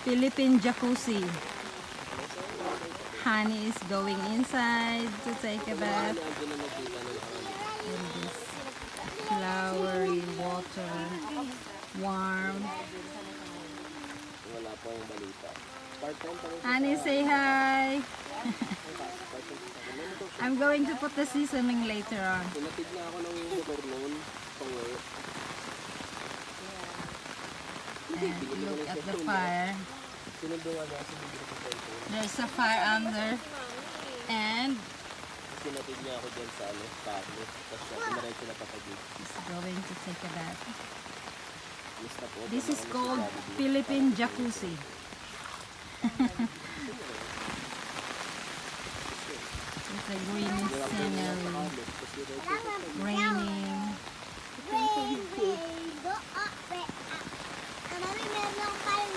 Philippine jacuzzi. Honey is going inside to take a bath in this flowery water. Warm. Wala pa yung balita. Part-time pa rin. Honey, say hi. I'm going to put the seasoning later on. Sinatid na ako ng motor noon. Pang-work. And look at the fire. Sinundo nga na sa bibili ko cellphone. There's a fire under. And Sinatid niya ako dyan sa Pablo. Tapos siya, tumaretso na papagid. he's going to take a bath. Lista po. This is called Philippine jacuzzi. It's a green scenery. Raining. Go up, up. Mami, meron akong